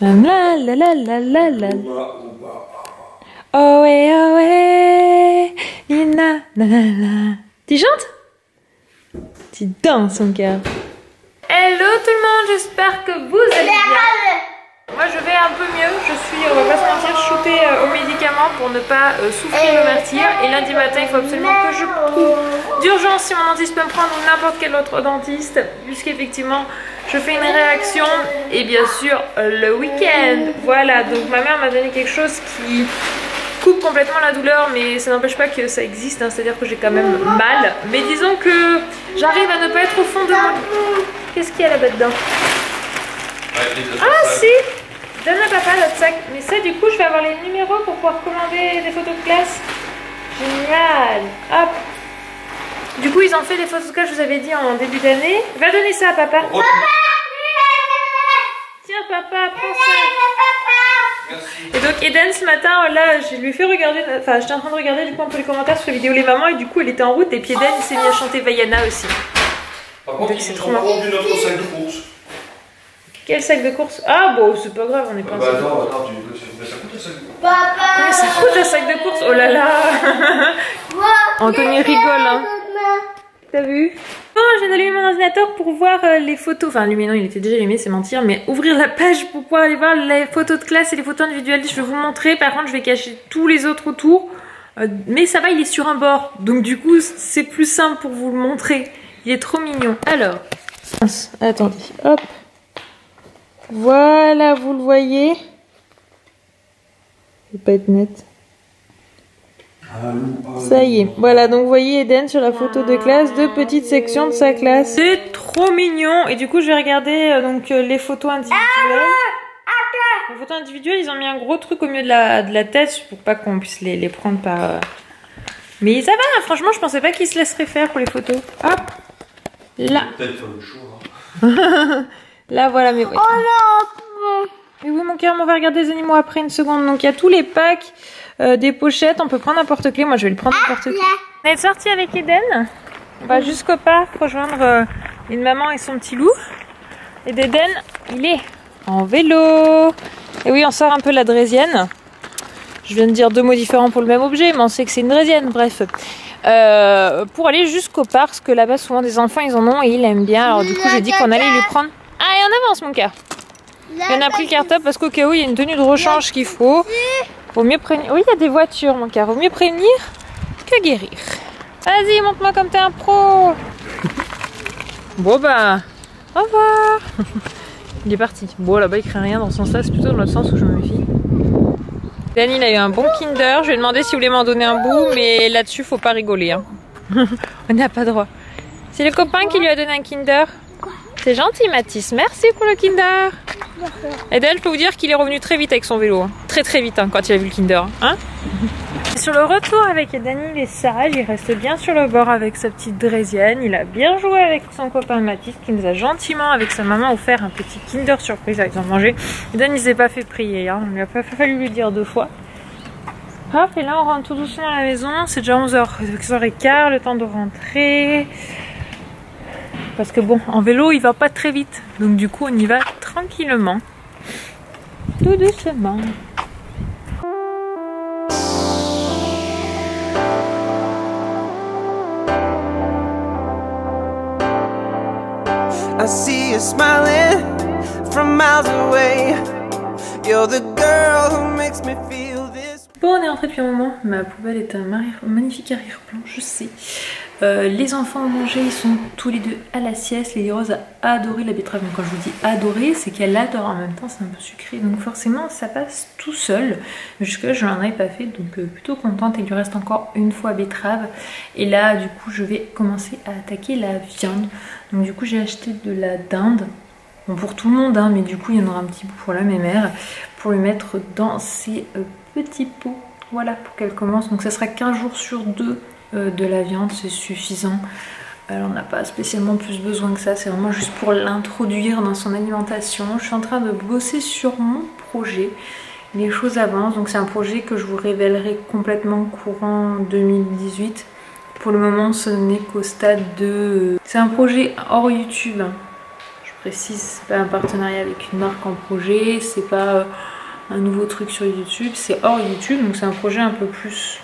La la la la la la. Oh ouais, oh ouais. Ina, la la la. Tu chantes? Tu danses, mon cœur. Hello tout le monde, j'espère que vous allez bien. Moi je vais un peu mieux, on va pas se mentir, shootée aux médicaments pour ne pas souffrir le martyr. Et lundi matin il faut absolument que je prouve d'urgence si mon dentiste peut me prendre ou n'importe quel autre dentiste, puisqu'effectivement je fais une réaction. Et bien sûr le week-end, voilà, donc ma mère m'a donné quelque chose qui coupe complètement la douleur, mais ça n'empêche pas que ça existe, hein, c'est-à-dire que j'ai quand même mal. Mais disons que j'arrive à ne pas être au fond de mon... Qu'est-ce qu'il y a là-bas dedans? Ah si! Donne à papa notre sac. Mais ça du coup je vais avoir les numéros pour pouvoir commander des photos de classe. Génial! Hop! Du coup ils ont fait des photos de classe, je vous avais dit en début d'année. Va donner ça à papa. Papa! Tiens papa, prends ça. Merci. Et donc Eden ce matin, là je lui ai fait regarder, enfin j'étais en train de regarder du coup un peu les commentaires sur la vidéo Les Mamans et du coup elle était en route et puis Eden il s'est mis à chanter Vaiana aussi. Par contre il nous a vendu notre sac de course. Quel sac de course? Ah bon c'est pas grave, on est pas bah attends, ça coûte un sac de course. Papa! Ouais, ça coûte un sac de course, oh là là. Anthony rigole hein. T'as vu? Bon, je viens d'allumer mon ordinateur pour voir les photos. Enfin, allumer, non, il était déjà allumé, c'est mentir. Mais ouvrir la page pour pouvoir aller voir les photos de classe et les photos individuelles. Je vais vous montrer. Par contre, je vais cacher tous les autres autour. Mais ça va, il est sur un bord. Donc, du coup, c'est plus simple pour vous le montrer. Il est trop mignon. Alors, attendez, hop. Voilà, vous le voyez. Ça va pas être net. Ça y est, voilà, donc vous voyez Eden sur la photo de classe, deux petites sections de sa classe. C'est trop mignon. Et du coup je vais regarder donc les photos individuelles. Les photos individuelles, ils ont mis un gros truc au milieu de la tête pour pas qu'on puisse les prendre par... Mais ça va, franchement je pensais pas qu'ils se laisseraient faire pour les photos. Hop, là. Peut-être faire le choix. Là voilà, mais oui. Mais oui mon cœur, on va regarder les animaux après une seconde. Donc il y a tous les packs. Des pochettes, on peut prendre n'importe quel. Moi je vais le prendre n'importe quel. On est sorti avec Eden. On va jusqu'au parc rejoindre une maman et son petit loup. Et d'Eden, il est en vélo. Et oui, on sort un peu la draisienne. Je viens de dire deux mots différents pour le même objet, mais on sait que c'est une draisienne, bref. Pour aller jusqu'au parc, parce que là-bas souvent des enfants ils en ont et ils aiment bien. Alors du coup j'ai dit qu'on allait lui prendre. Ah et en avance mon cœur. On a pris le cartable parce qu'au cas où il y a une tenue de rechange qu'il faut. Vaut mieux prévenir. Oui, il y a des voitures, mon cœur. Vaut mieux prévenir que guérir. Vas-y, montre-moi comme t'es un pro. Bon, bah, au revoir. Il est parti. Bon, là-bas, il crie rien dans ce sens-là. C'est plutôt dans l'autre sens où je me méfie. Dani, il a eu un bon Kinder. Je lui ai demandé s'il voulait m'en donner un bout, mais là-dessus, faut pas rigoler. Hein. On n'a pas droit. C'est le copain qui lui a donné un Kinder. C'est gentil, Mathis. Merci pour le Kinder. Eden, je peux vous dire qu'il est revenu très vite avec son vélo. Hein. Très très vite hein, quand il a vu le Kinder. Hein. Sur le retour avec Eden, il est sage. Il reste bien sur le bord avec sa petite draisienne. Il a bien joué avec son copain Mathis qui nous a gentiment, avec sa maman, offert un petit Kinder surprise avec son manger. Eden, il s'est pas fait prier. Hein. Il lui a pas fallu lui dire deux fois. Hop, et là on rentre tout doucement à la maison. C'est déjà 11h, 11h15, le temps de rentrer. Parce que bon, en vélo, il va pas très vite. Donc du coup, on y va tranquillement. Tout doucement. I see you smiling from miles away. You're the girl who makes me feel this. Bon, on est rentré depuis un moment. Ma poubelle est un magnifique arrière-plan, je sais. Les enfants ont mangé, ils sont tous les deux à la sieste. Lily Rose a adoré la betterave. Donc quand je vous dis adorer, c'est qu'elle adore en même temps, c'est un peu sucré. Donc forcément ça passe tout seul. Jusque je n'en ai pas fait, donc plutôt contente. Il lui reste encore une fois betterave. Et là du coup je vais commencer à attaquer la viande. Donc du coup j'ai acheté de la dinde. Bon pour tout le monde hein, mais du coup il y en aura un petit bout pour la mémère. Pour lui mettre dans ses petits pots. Voilà pour qu'elle commence. Donc ça sera 15 jours sur 2. De la viande, c'est suffisant. On n'a pas spécialement plus besoin que ça, c'est vraiment juste pour l'introduire dans son alimentation. Je suis en train de bosser sur mon projet. Les choses avancent, donc c'est un projet que je vous révélerai complètement courant 2018. Pour le moment, ce n'est qu'au stade de... C'est un projet hors YouTube. Je précise, c'est pas un partenariat avec une marque en projet, c'est pas un nouveau truc sur YouTube, c'est hors YouTube, donc c'est un projet un peu plus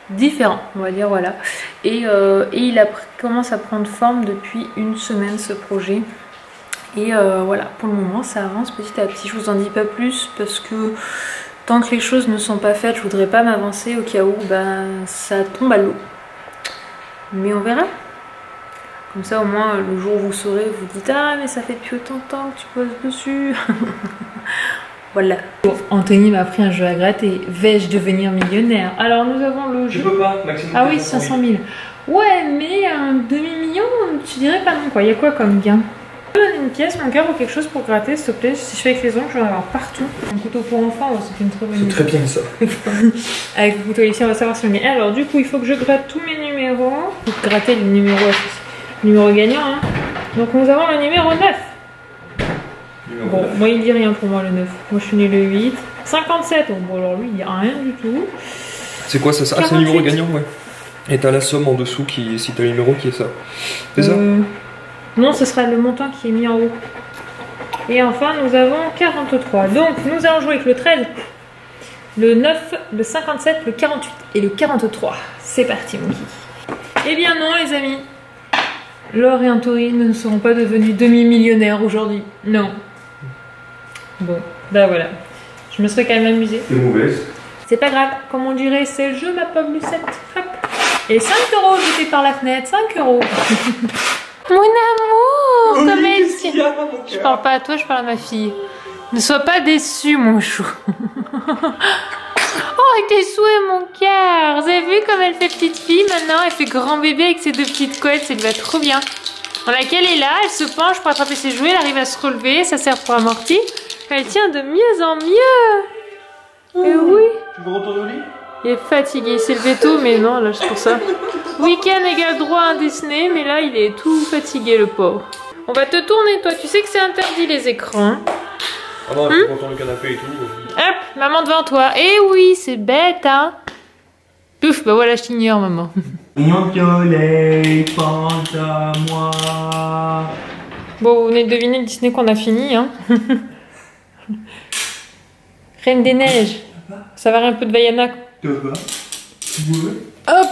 différent, on va dire, voilà. Et il commence à prendre forme depuis une semaine, ce projet. Et voilà, pour le moment ça avance petit à petit. Je vous en dis pas plus parce que tant que les choses ne sont pas faites, je voudrais pas m'avancer au cas où ça tombe à l'eau. Mais on verra. Comme ça au moins le jour où vous saurez, vous dites ah mais ça fait depuis autant de temps que tu poses dessus. Voilà. Bon, Anthony m'a pris un jeu à gratter. Vais-je devenir millionnaire? Alors nous avons le jeu. Je peux pas, maximum. Ah oui, 500 000. Ouais, mais un demi-million, tu dirais pas non quoi. Il y a quoi comme gain? Une pièce, mon cœur, ou quelque chose pour gratter, s'il te plaît. Si je fais avec les ongles, je vais en avoir partout. Un couteau pour enfant, c'est une très bonne idée. C'est très bien ça. Avec le couteau ici, on va savoir si on est. Alors, du coup, il faut que je gratte tous mes numéros. Il faut gratter le numéro gagnant. Hein. Donc, nous avons le numéro 9. Bon, moi, il dit rien pour moi, le 9. Moi, je suis né le 8. 57. Bon, alors lui, il dit rien du tout. C'est quoi ça? Ah, c'est le numéro gagnant, ouais. Et t'as la somme en dessous qui, si t'as le numéro qui est ça. C'est ça? Non, ce sera le montant qui est mis en haut. Et enfin, nous avons 43. Donc, nous allons jouer avec le 13, le 9, le 57, le 48 et le 43. C'est parti, mon kiki. Eh bien non, les amis. Laure et Anthony ne seront pas devenus demi-millionnaires aujourd'hui. Non. Bon, bah voilà. Je me serais quand même amusée. C'est mauvaise. C'est pas grave. Comme on dirait, c'est le jeu, ma pauvre Lucette. Hop. Et 5 € jetés par la fenêtre. 5 €. Mon amour, comme elle tient. Je parle pas à toi, je parle à ma fille. Ne sois pas déçu, mon chou. Oh, tes souhaits, mon cœur. Vous avez vu comme elle fait petite fille maintenant? Elle fait grand bébé avec ses deux petites couettes, ça lui va trop bien. On a qu'elle est là, elle se penche pour attraper ses jouets, elle arrive à se relever, ça sert pour amorti. Elle tient de mieux en mieux. Et oui. Tu veux retourner au lit? Il est fatigué, il s'est levé tôt, mais non, là c'est pour ça. Week-end égale droit à un Disney, mais là il est tout fatigué, le pauvre. On va te tourner, toi, tu sais que c'est interdit les écrans. Ah non, il faut retourner le canapé et tout. Hop, maman devant toi. Eh oui, c'est bête, hein. Pouf, bah voilà, je t'ignore, maman. Rayon violet, pense à moi. Bon, vous venez de deviner le Disney qu'on a fini, hein. Reine des Neiges. Ça va un peu de Vaiana. Hop.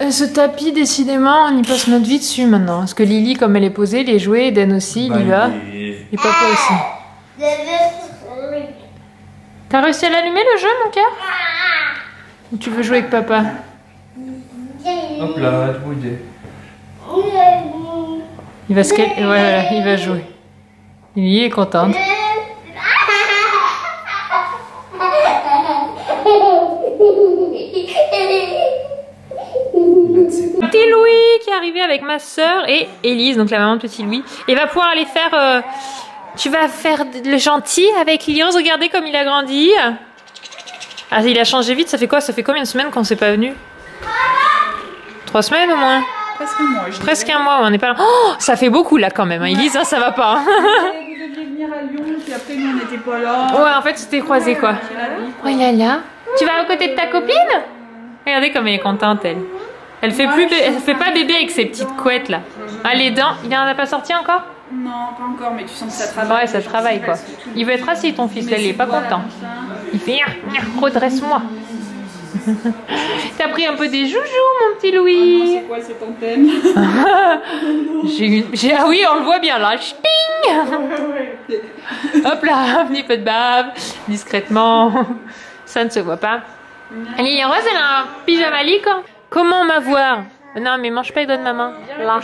Ce tapis, décidément, on y passe notre vie dessus maintenant. Parce que Lily, comme elle est posée, les jouets, Eden aussi, il y va. Et papa aussi. T'as réussi à l'allumer le jeu, mon cœur? Ou tu veux jouer avec papa? Hop là, tu peux aider. Il va voilà, il va jouer. Lily est contente. Petit Louis qui est arrivé avec ma soeur et Élise, donc la maman de petit Louis. Et va pouvoir aller faire... tu vas faire le gentil avec Lilian. Regardez comme il a grandi. Ah, il a changé vite. Ça fait quoi? Ça fait combien de semaines qu'on s'est pas venu? 3 semaines au moins. Presque un mois. Presque un mois, on n'est pas là. Oh, ça fait beaucoup là quand même. Hein. Élise, hein, ça va pas. Hein. Vous deviez venir à Lyon, puis après nous on n'était pas là. Ouais, en fait, c'était croisé quoi. Oh là là. Tu vas à côté de ta copine? Regardez comme elle est contente, elle. Elle fait pas bébé avec ses petites couettes là. Ah, les dents, il en a pas sorti encore? Non, pas encore, mais tu sens que ça travaille. Ouais, ça travaille quoi. Il veut être assis ton fils, là, il est pas content. Il fait redresse-moi. T'as pris un peu des joujoux, mon petit Louis. C'est quoi, c'est ton thème? Ah oui, on le voit bien là. Ch'ting. Hop là, un petit peu de bave, discrètement. Ça ne se voit pas. Lily Rose, elle a un pyjama lit quoi. Comment m'avoir? Non, mais mange pas les doigts de maman. Là,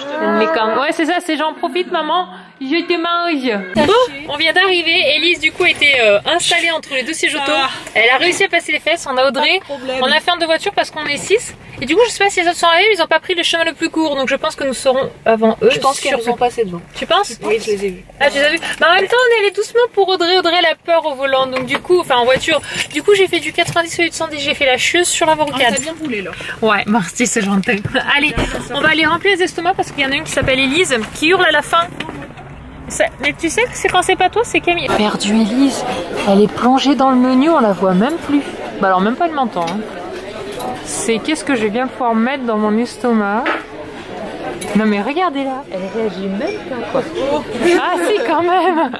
ouais, c'est ça, c'est j'en profite, maman. Je te mange. Bon, on vient d'arriver. Élise, du coup, était installée entre les deux sièges auto. Elle a réussi à passer les fesses. On a Audrey. On a fait en 2 voitures parce qu'on est 6. Et du coup, je sais pas si les autres sont arrivés. Ils ont pas pris le chemin le plus court. Donc, je pense que nous serons avant eux. Je pense qu'ils sont passés devant. Tu penses? Oui, je les ai vus. Ah, tu les as vus? Bah, en même temps, on est allé doucement pour Audrey. Audrey, elle a peur au volant. Donc, du coup, enfin, en voiture. Du coup, j'ai fait du 90 au lieu de 110. J'ai fait la chieuse sur la rocade. T'as bien roulé là. Ouais, merci, c'est gentil. Allez, on va aller remplir les estomacs parce qu'il y en a une qui s'appelle Élise qui hurle à la fin. Mais tu sais que c'est quand c'est pas toi, c'est Camille. Perdu Élise, elle est plongée dans le menu, on la voit même plus. Bah alors même pas le menton. Hein. C'est qu'est-ce que je vais bien pouvoir mettre dans mon estomac. Non mais regardez-la, elle réagit même pas quoi. Ah si quand même.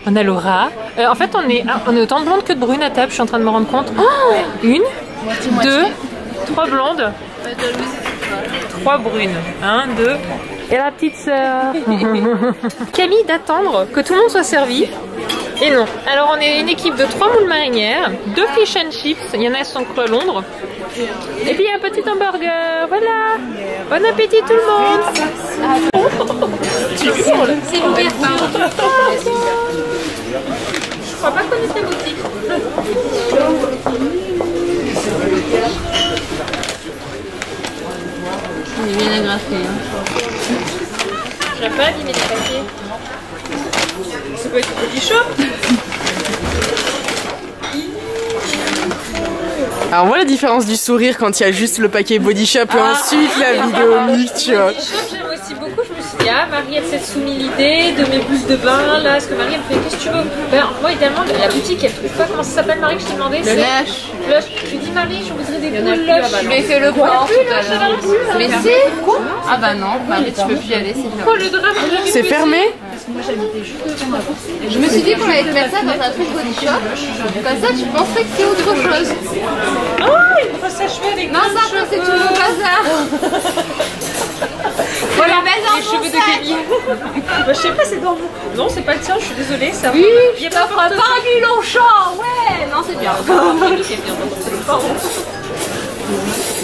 On a Laura. En fait on est autant de blondes que de brunes à table, je suis en train de me rendre compte. Oh, 1, 2, 3 blondes. 3 brunes. 1, 2. Et la petite sœur. Camille d'attendre que tout le monde soit servi. Et non. Alors on est une équipe de 3 moules marinières, 2 fish and chips. Il y en a qui sont crues à Londres. Et puis un petit hamburger. Voilà. Bon appétit tout le monde. C'est ouvert. Je crois pas connaître la boutique. Il est bien agrafé. Je n'ai pas abîmé les papiers. Ça peut être Body Shop. Alors moi la différence du sourire quand il y a juste le paquet Body Shop et ensuite la vidéo mic, tu vois. Body Shop j'aime aussi beaucoup, je me suis dit ah Marie elle s'est soumis l'idée de mes blouses de bain là, parce que Marie elle me fait qu'est-ce que tu veux. Ben, moi idéalement la boutique elle trouve pas comment ça s'appelle Marie que je t'ai demandé. Le Lush. Lush. Je lui dis Marie je voudrais des boules Lush. Je lui ai fait le plan tout à l'heure. Mais c'est quoi? Ah bah non, Marie tu peux plus y aller, c'est fermé. Oh le drap C'est fermé? Je me suis dit qu'on allait te mettre ça dans un truc Body Shop. Comme ça tu penserais que c'est autre chose. Oh il va s'achever avec Non ça c'est tout mon bazar. Voilà les cheveux de Camille. Bah, je sais pas c'est dans mon... Non c'est pas le tien, je suis désolée. Ça oui, il y a pas un nul au champ, ouais. Non c'est bien.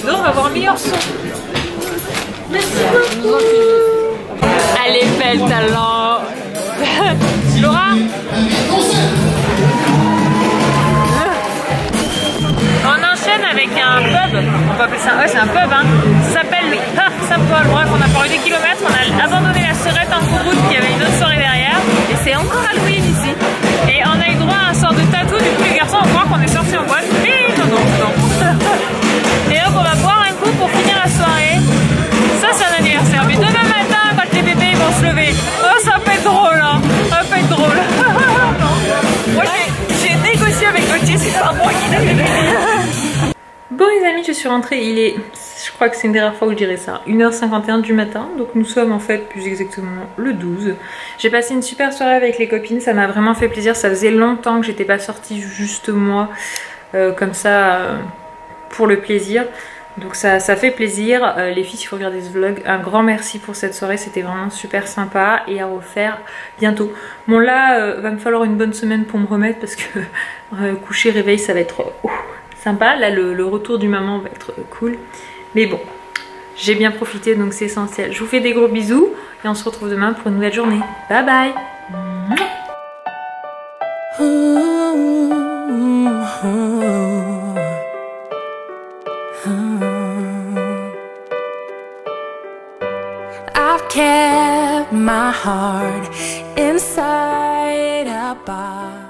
Non on va avoir un meilleur son. Merci beaucoup. Elle est belle talent. Laura. On enchaîne avec un pub, on peut appeler ça, ouais c'est un pub hein, ça s'appelle le Saint-Paul. Bref on a parlé des kilomètres, on a abandonné la Serette en cours route qui avait une autre soirée derrière et c'est encore Halloween ici. Et on a eu droit à un sort de tatou, du coup les garçons on croit qu'on est sortis en boîte, mais non. Et donc on va boire un coup pour finir la soirée. Ça c'est un anniversaire, mais demain matin quand les bébés vont se lever, oh ça peut être drôle hein, ça peut être drôle. Moi j'ai négocié avec Gauthier, c'est pas moi qui l'ai fait. Bon les amis, je suis rentrée, il est, je crois que c'est une des rares fois où je dirais ça, 1h51 du matin, donc nous sommes en fait plus exactement le 12. J'ai passé une super soirée avec les copines, ça m'a vraiment fait plaisir, ça faisait longtemps que j'étais pas sortie juste moi, comme ça, pour le plaisir. Donc ça fait plaisir, les filles il faut regarder ce vlog, un grand merci pour cette soirée, c'était vraiment super sympa et à refaire bientôt. Bon là, va me falloir une bonne semaine pour me remettre parce que coucher, réveil ça va être sympa, là le retour du maman va être cool. Mais bon, j'ai bien profité donc c'est essentiel. Je vous fais des gros bisous et on se retrouve demain pour une nouvelle journée. Bye bye. I've kept my heart inside a box.